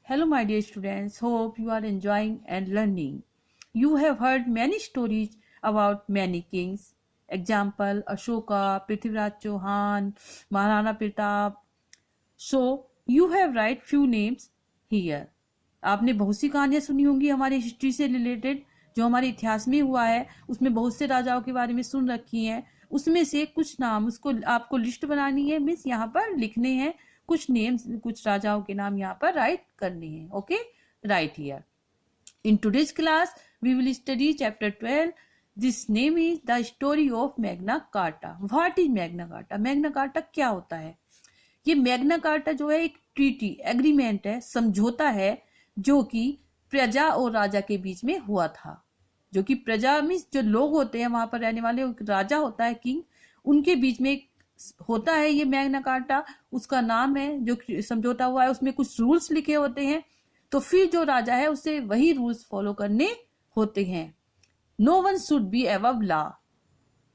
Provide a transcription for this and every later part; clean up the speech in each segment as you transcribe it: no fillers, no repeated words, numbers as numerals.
Hello, my dear students. Hope you are enjoying and learning. You have heard many stories about many kings. Example: Ashoka, Prithviraj Chauhan, Maharana Pratap. So you have write few names here. आपने बहुत सी कहानियां सुनी होंगी हमारी history से related, जो हमारे इतिहास में हुआ है उसमें बहुत से राजाओं के बारे में सुन रखी हैं। उसमें से कुछ नाम उसको आपको लिस्ट बनानी है, मीन्स यहाँ पर लिखने हैं कुछ नेम्स, कुछ राजाओं के नाम यहाँ पर राइट करने हैं। Okay, right here. In today's class we will study chapter 12. This name is the story of Magna Carta. What is Magna Carta? Magna Carta क्या होता है? ये मैग्ना कार्टा जो है एक ट्रीटी, एग्रीमेंट है, समझौता है जो कि प्रजा और राजा के बीच में हुआ था। जो कि प्रजा मीन्स जो लोग होते हैं वहां पर रहने वाले, राजा होता है किंग, उनके बीच में होता है ये मैग्ना कार्टा। उसका नाम है जो समझौता हुआ है, उसमें कुछ रूल्स लिखे होते हैं, तो फिर जो राजा है उसे वही रूल्स फॉलो करने होते हैं। No one should be above law.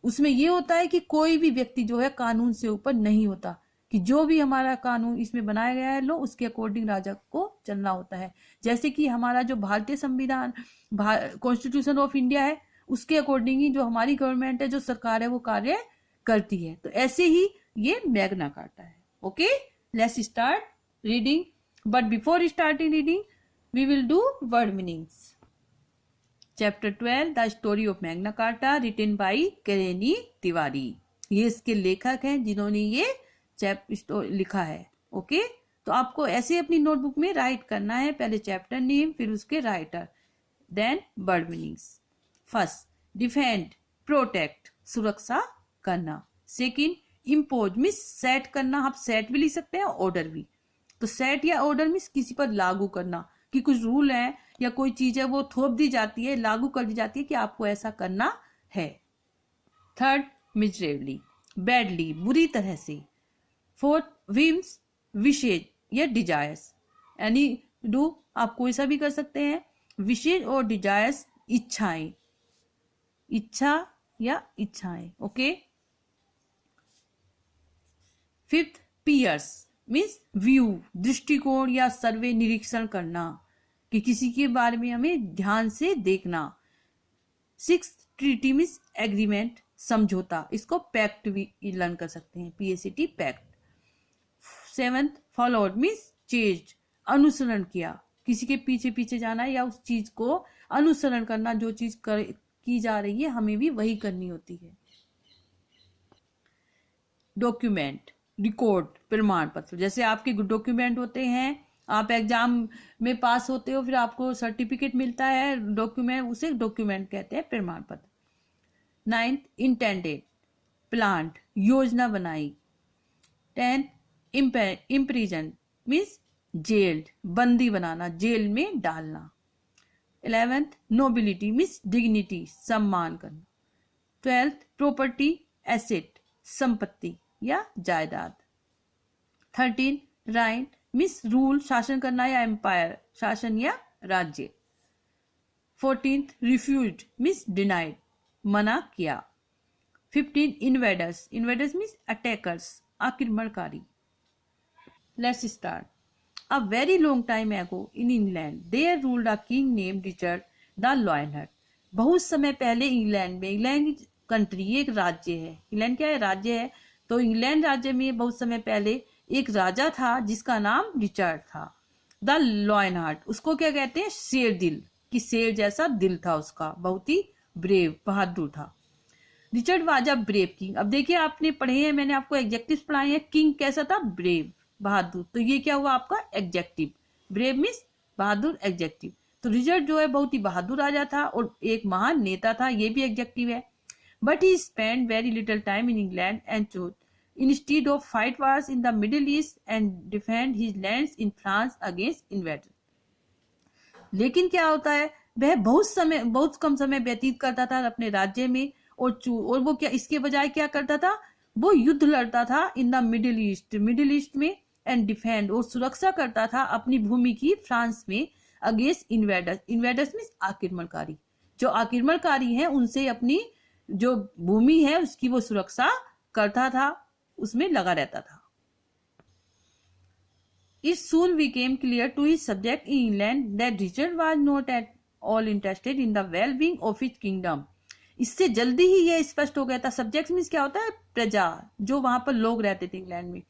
उसमें ये होता है कि कोई भी व्यक्ति जो है कानून से ऊपर नहीं होता, कि जो भी हमारा कानून इसमें बनाया गया है लो उसके अकॉर्डिंग राजा को चलना होता है। जैसे कि हमारा जो भारतीय संविधान, कॉन्स्टिट्यूशन ऑफ इंडिया है, उसके अकॉर्डिंग ही जो हमारी गवर्नमेंट है, जो सरकार है, वो कार्य करती है। तो ऐसे ही ये मैग्ना कार्टा है। Okay, let's start reading, but before starting reading we will do word meanings. Chapter 12 the story of Magna Carta, written by करेनी तिवारी। ये इसके लेखक हैं जिन्होंने ये लिखा है। ओके, तो आपको ऐसे अपनी नोटबुक में राइट करना है, पहले चैप्टर नेम, फिर उसके writer, then word meanings. First, defend, protect, सुरक्षा करना। सेकंड, इम्पोज मीन्स सेट करना, आप सेट भी लिख सकते हैं, ऑर्डर भी। तो सेट या ऑर्डर मीन्स किसी पर लागू करना, कि कुछ रूल है या कोई चीज है वो थोप दी जाती है, लागू कर दी जाती है कि आपको ऐसा करना है। थर्ड, मिजरेबली, बैडली, बुरी तरह से। फोर्थ, विम्स, विशेष या डिजायर्स, यानी डू आप कोई सा भी कर सकते हैं, विशेष और डिजायर्स इच्छाएं, इच्छा या इच्छाएं। Okay. Fifth, peruse means view, दृष्टिकोण या सर्वे, निरीक्षण करना, कि किसी के बारे में हमें ध्यान से देखना। सिक्स्थ, ट्रीटी मीन्स एग्रीमेंट, समझौता, इसको पैक्ट भी लर्न कर सकते हैं, PACT, pact. Seventh, followed means chased, अनुसरण किया, किसी के पीछे पीछे जाना या उस चीज को अनुसरण करना, जो चीज की जा रही है हमें भी वही करनी होती है। डॉक्यूमेंट, रिकॉर्ड, प्रमाण पत्र, जैसे आपके डॉक्यूमेंट होते हैं, आप एग्जाम में पास होते हो फिर आपको सर्टिफिकेट मिलता है, डॉक्यूमेंट, उसे डॉक्यूमेंट कहते हैं, प्रमाण पत्र। नाइन्थ, इंटेंडेड, प्लान्ड, योजना बनाई। टेंथ, इम्प्रिजन मीन्स जेल्ड, बंदी बनाना, जेल में डालना। 11th, नोबिलिटी मीन्स डिग्निटी, सम्मान करना। 12th, प्रॉपर्टी, एसेट, संपत्ति या जायदाद। 13, राइट मीन्स रूल, शासन करना या एम्पायर, शासन या राज्य। 14th, रिफ्यूज्ड मीन्स डिनाइड, मना किया। 15, इन्वेडर्स, इन्वेडर्स मीन्स अटैकर्स, आक्रमणकारी। Let's start. A very long time ago in England, there ruled a king named Richard the Lionheart. बहुत समय पहले इंग्लैंड में, इंग्लैंड कंट्री एक राज्य है, इंग्लैंड क्या है, राज्य है, तो इंग्लैंड राज्य में बहुत समय पहले एक राजा था जिसका नाम रिचर्ड था। द लॉयनहार्ट, उसको क्या कहते हैं, शेर दिल, कि शेर जैसा दिल था उसका, बहुत ही ब्रेव, बहादुर था। Richard was a brave king. अब देखिए आपने पढ़े हैं, मैंने आपको एडजेक्टिव्स पढ़ाए हैं, किंग कैसा था, ब्रेव, बहादुर, तो ये क्या हुआ आपका एडजेक्टिव, ब्रेव मीन्स बहादुर, एडजेक्टिव। तो रिचर्ड जो है बहुत ही बहादुर राजा था और एक महान नेता था, ये भी एडजेक्टिव है। But he spend very little time in England and chose instead of fight wars in the middle east and defend his lands in France against invader. लेकिन क्या होता है, वह बहुत कम समय व्यतीत करता था अपने राज्य में, और वो क्या, इसके बजाय क्या करता था, वो युद्ध लड़ता था इन द मिडिल ईस्ट में, एंड डिफेंड, और सुरक्षा करता था अपनी भूमि की फ्रांस में, अगेंस्ट इन्वेडर्स, इन्वेडर्स मीन्स आक्रमणकारी, जो आक्रमणकारी हैं उनसे अपनी जो भूमि है उसकी वो सुरक्षा करता था, उसमें लगा रहता था। It soon became clear to his subject in England that Richard was not at all interested in the well-being of his kingdom. इससे जल्दी ही यह स्पष्ट हो गया था। सब्जेक्ट मीन्स क्या होता है? प्रजा, जो वहां पर लोग रहते थे इंग्लैंड में,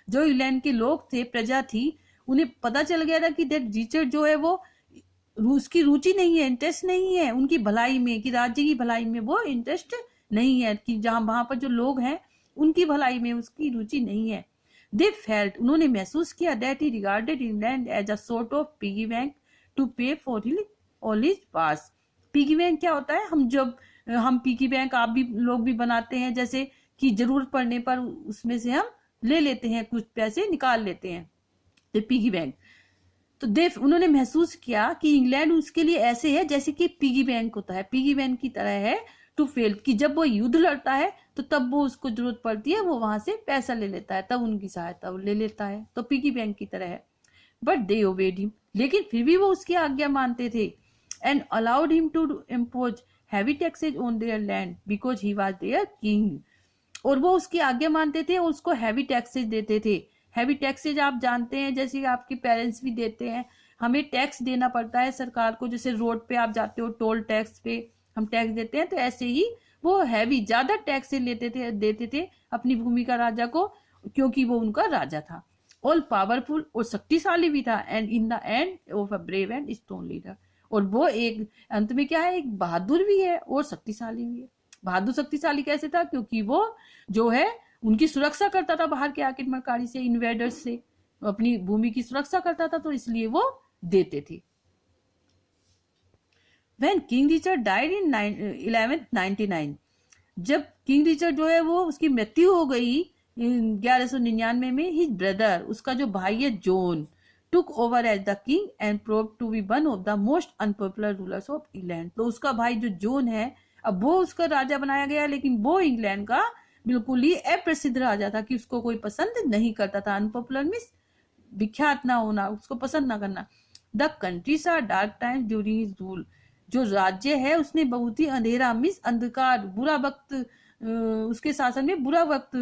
जो इंग्लैंड के लोग थे, प्रजा थी, उन्हें पता चल गया था कि दैट रिचर्ड जो है वो उसकी रुचि नहीं है, इंटरेस्ट नहीं है उनकी भलाई में, कि राज्य की भलाई में वो इंटरेस्ट नहीं है, कि जहां वहां पर जो लोग हैं उनकी भलाई में उसकी रुचि नहीं है। दे फेल्ट, उन्होंने महसूस किया, that he regarded England as a sort of piggy bank to pay for all his pass. Piggy bank क्या होता है? हम पिगी बैंक आप भी लोग भी बनाते हैं, जैसे कि जरूरत पड़ने पर उसमें से हम ले लेते हैं, कुछ पैसे निकाल लेते हैं, तो पिगी बैंक। तो उन्होंने महसूस किया कि इंग्लैंड उसके लिए ऐसे है जैसे कि पिगी बैंक होता है, पिगी बैंक की तरह है टू फेल, कि जब वो युद्ध लड़ता है तो तब वो उसको जरूरत पड़ती है, वो वहां से पैसा ले लेता है, तब उनकी सहायता वो ले लेता है, तो पिगी बैंक की तरह है। बट दे ओबेड हिम, लेकिन फिर भी वो उसकी आज्ञा मानते थे। And allowed him to impose heavy taxes on their land because he was their king, और वो उसकी आज्ञा मानते थे और उसको हैवी टैक्सेज देते थे। हैवी टैक्सेज आप जानते हैं, जैसे आपके पेरेंट्स भी देते हैं, हमें टैक्स देना पड़ता है सरकार को, जैसे रोड पे आप जाते हो टोल टैक्स पे हम टैक्स देते हैं, तो ऐसे ही वो हैवी ज्यादा टैक्स देते थे अपनी भूमि का राजा को, क्योंकि वो उनका राजा था, ऑल पावरफुल और शक्तिशाली भी था, and in the end of a brave and strong leader, और वो एक अंत में क्या है, एक बहादुर भी है और शक्तिशाली भी है। बहादुर शक्तिशाली कैसे था? क्योंकि वो जो है उनकी सुरक्षा करता था बाहर के आक्रमणकारी से, इन्वेडर्स से, अपनी भूमि की सुरक्षा करता था, तो इसलिए वो देते थे। When King Richard died in 1199, जब किंग रिचर्ड जो है वो उसकी मृत्यु हो गई 1199 में, हिज ब्रदर, उसका जो भाई है John, took over as the king and proved to be one of the most unpopular rulers of England। तो उसका भाई जो जॉन है, अब वो उसका राजा बनाया गया, लेकिन वो इंग्लैंड का बिल्कुल ही अप्रसिद्ध राजा था, कि उसको कोई पसंद नहीं करता था। अनपॉपुलर मीन्स विख्यात ना होना, उसको पसंद ना करना। द कंट्री सा dark time during his rule, जो राज्य है उसने बहुत ही अंधेरा मीन्स अंधकार, बुरा वक्त, उसके शासन में बुरा वक्त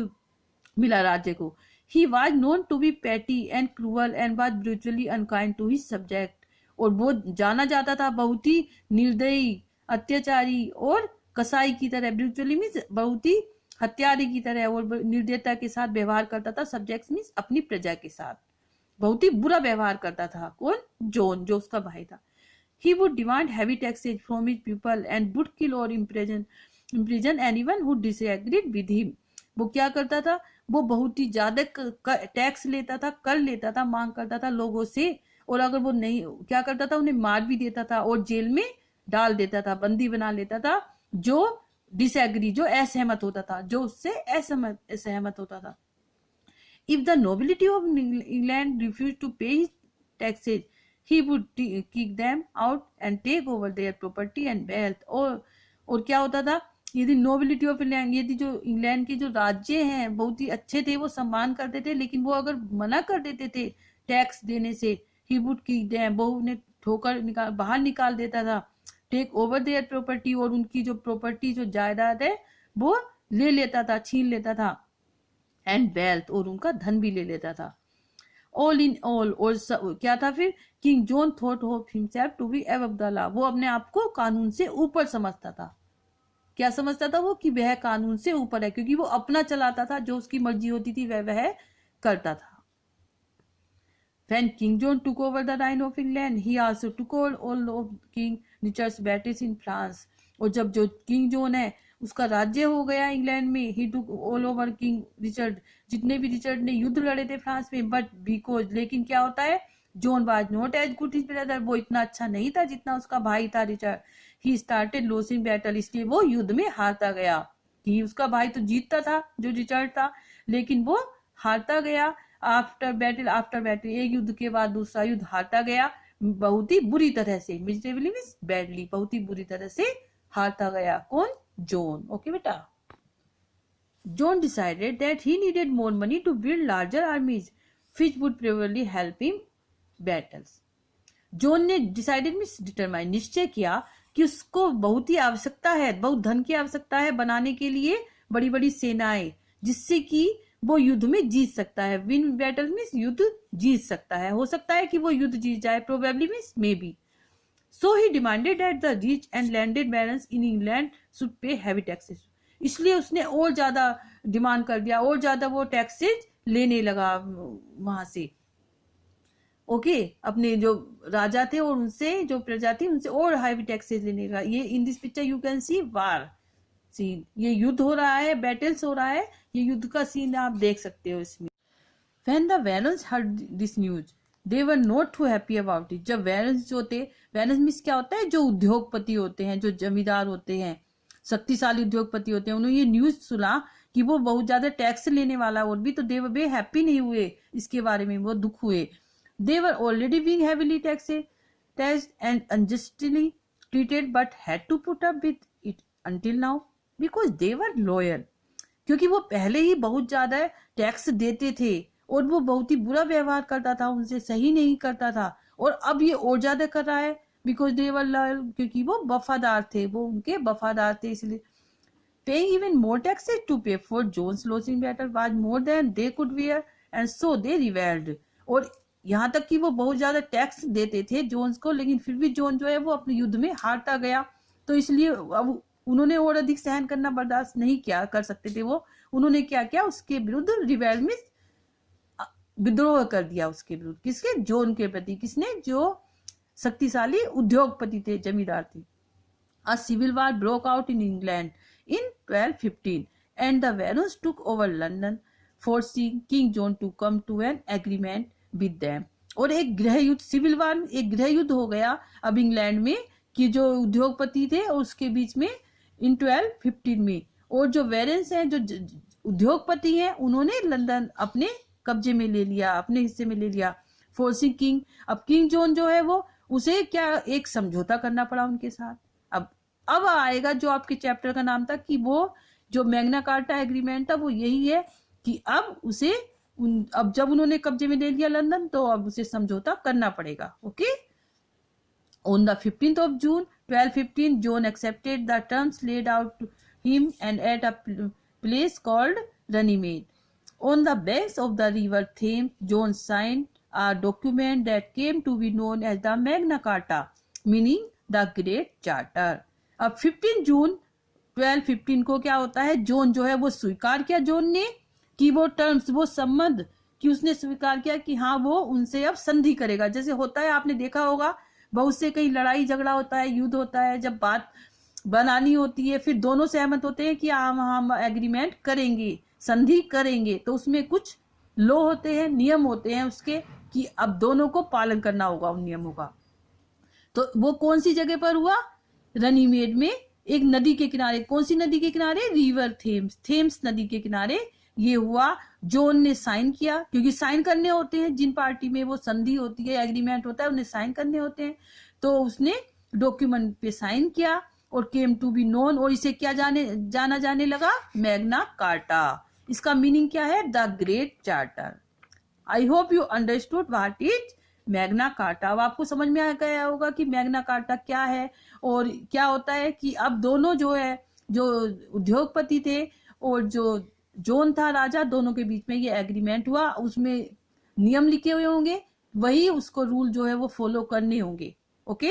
मिला राज्य को। He was known to be petty and cruel and was brutally unkind to his subject, और वो जाना जाता था बहुत ही निर्दयी, अत्याचारी और कसाई की तरह, ब्रूटली मीन्स बहुत ही हत्यारे की तरह, और निर्दयता के साथ व्यवहार करता था। सब्जेक्ट मीन्स अपनी प्रजा के साथ बहुत ही बुरा व्यवहार करता था। कौन? जॉन, जो उसका भाई था। He would demand heavy taxes from his people and would kill or imprison anyone who disagreed with him। वो क्या करता था? वो बहुत ही ज्यादा टैक्स लेता था, कर लेता था, मांग करता था लोगों से, और अगर वो नहीं, क्या करता था, उन्हें मार भी देता था और जेल में डाल देता था, बंदी बना लेता था, जो डिसएग्री, जो असहमत होता था, जो उससे असहमत होता था। If the nobility of England refused to pay his taxes, he would kick them out and take over their property and wealth। और क्या होता था? यदि नोबिलिटी ऑफ इंग्लैंड, यदि जो इंग्लैंड के जो राज्य हैं बहुत ही अच्छे थे, वो सम्मान करते थे, लेकिन वो अगर मना कर देते थे टैक्स देने से, ही वुड किक देम, वो उन्हें ठोकर बाहर निकाल देता था, टेक ओवर देयर प्रॉपर्टी, और उनकी जो प्रॉपर्टी, जो जायदाद है वो ले लेता था, छीन लेता था, एंड वेल्थ, और उनका धन भी ले लेता था। ऑल इन ऑल, और क्या था फिर? King John thought of himself to be above the law, वो अपने आप को कानून से ऊपर समझता था। क्या समझता था वो? कि वह कानून से ऊपर है, क्योंकि वो अपना चलाता था, जो उसकी मर्जी होती थी वह करता था। When King John took over the reign of England, he also took all of King Richard's battles in France। और जब जो किंग जॉन है उसका राज्य हो गया इंग्लैंड में, he took all over King Richard, जितने भी रिचर्ड ने युद्ध लड़े थे फ्रांस में, बट बिकॉज, लेकिन क्या होता है, John was not as good his brother, वो इतना अच्छा नहीं था जितना उसका भाई था Richard. He started losing battle, इसलिए वो युद्ध में हारता गया। कि उसका भाई तो जीतता था, जो रिचर्ड था, लेकिन वो हारता गया। आफ्टर बैटल, एक युद्ध के बाद दूसरा युद्ध हारता गया, बहुत ही बुरी तरह से, मिजरेबली मींस बैडली, बहुत ही बुरी तरह से हारता गया। कौन? जॉन। ओके बेटा। John decided that he needed more money to build larger armies, which would probably help him battles। John ने डिसाइडेड मींस डिटरमाइन, निश्चय किया कि उसको बहुत ही आवश्यकता है, बहुत धन की आवश्यकता है बनाने के लिए बड़ी बड़ी सेनाएं, जिससे कि वो युद्ध में जीत सकता है। विन बैटल मीन्स युद्ध जीत सकता है, हो सकता है कि वो युद्ध जीत जाए, probably means may be. So he demanded that the rich and landed barons in England should pay heavy taxes. इसलिए उसने और ज्यादा डिमांड कर दिया, और ज्यादा वो टैक्सेस लेने लगा वहां से। ओके, अपने जो राजा थे और उनसे जो प्रजा थी उनसे और हैवी टैक्सेस लेने लगा। ये in this picture you can see war scene, ये युद्ध हो रहा है, बैटल्स हो रहा है, ये युद्ध का सीन आप देख सकते हो इसमें। When the Varans heard this news, they were not too happy about it. जब वैरन्स जो थे, वैरन्स मीन्स क्या होता है, जो उद्योगपति होते हैं, जो जमींदार होते हैं, शक्तिशाली उद्योगपति होते हैं, उन्होंने ये न्यूज सुना कि वो बहुत ज्यादा टैक्स लेने वाला और भी, तो दे वर बे हैप्पी नहीं हुए इसके बारे में, वो दुख हुए। They were already being heavily taxed and unjustly treated but had to put up with it until now because they were loyal. क्योंकि वो पहले ही बहुत ज्यादा टैक्स देते थे और वो बहुत ही बुरा व्यवहार करता था उनसे, सही नहीं करता था, और अब ये और ज्यादा कर रहा है बिकॉज दे वर लॉयल, क्योंकि वो वफादार थे, वो उनके वफादार थे इसलिए। Paying even more taxes to pay for John's losing battle was more than they could bear and so they revolted. और यहाँ तक कि वो बहुत ज्यादा टैक्स देते थे जोन्स को, लेकिन फिर भी जोन जो है वो अपने युद्ध में हारता गया, तो इसलिए अब उन्होंने और अधिक सहन करना बर्दाश्त नहीं किया कर सकते थे वो, उन्होंने क्या किया, उसके विरुद्ध रिवेल्ड में विद्रोह कर दिया उसके विरुद्ध। किसके? जोन के प्रति। किसने? जो शक्तिशाली उद्योगपति थे, जमींदार थे। A civil war broke out in England in 1215 and the Barons took over London, forcing King John to come to an agreement with them. और एक गृह युद्ध, सिविल वार, एक गृह युद्ध हो गया अब इंग्लैंड में, कि जो उद्योगपति थे और उसके बीच में इन 1215 में, और जो वेरेंस हैं, जो उद्योगपति हैं, उन्होंने लंदन अपने कब्जे में ले लिया, अपने हिस्से में ले लिया। फोर्सिंग किंग, अब किंग जॉन जो है वो, उसे क्या एक समझौता करना पड़ा उनके साथ। अब आएगा जो आपके चैप्टर का नाम था, कि वो जो मैग्ना कार्टा एग्रीमेंट था वो यही है कि अब उसे अब जब उन्होंने कब्जे में ले लिया लंदन, तो अब उसे समझौता करना पड़ेगा। Okay, on the 15th of June 1215 John accepted the terms laid out to him and at a place called Runnymede on the banks of the river Thames. John signed a document that came to be known as the Magna Carta, meaning the Great Charter. अब 15 जून 1215 को क्या होता है, zone जो है वो स्वीकार किया, जोन ने, कि वो टर्म्स, वो संबंध, कि उसने स्वीकार किया कि हाँ वो उनसे अब संधि करेगा। जैसे होता है, आपने देखा होगा बहुत से कहीं लड़ाई झगड़ा होता है, युद्ध होता है, जब बात बनानी होती है, फिर दोनों सहमत होते हैं कि हम एग्रीमेंट करेंगे, संधि करेंगे, तो उसमें कुछ लॉ होते हैं, नियम होते हैं उसके, कि अब दोनों को पालन करना होगा उन नियमों का। तो वो कौन सी जगह पर हुआ? रनीमेड में, एक नदी के किनारे। कौन सी नदी के किनारे? रिवर थेम्स, थेम्स नदी के किनारे ये हुआ। जोन ने साइन किया, क्योंकि साइन करने होते हैं, जिन पार्टी में वो संधि होती है, एग्रीमेंट होता है, उन्हें साइन करने होते हैं, तो उसने डॉक्यूमेंट पे साइन किया और केम टू बी नोन, और इसे क्या जाना जाने लगा? Magna carta. इसका मीनिंग क्या है? The great charter. I hope you understood what is Magna carta. अब आपको समझ में आ गया होगा कि मैग्ना कार्टा क्या है और क्या होता है, कि अब दोनों जो है, जो उद्योगपति थे और जो जोन था राजा, दोनों के बीच में ये एग्रीमेंट हुआ, उसमें नियम लिखे हुए होंगे, वही उसको रूल जो है वो फॉलो करने होंगे। ओके।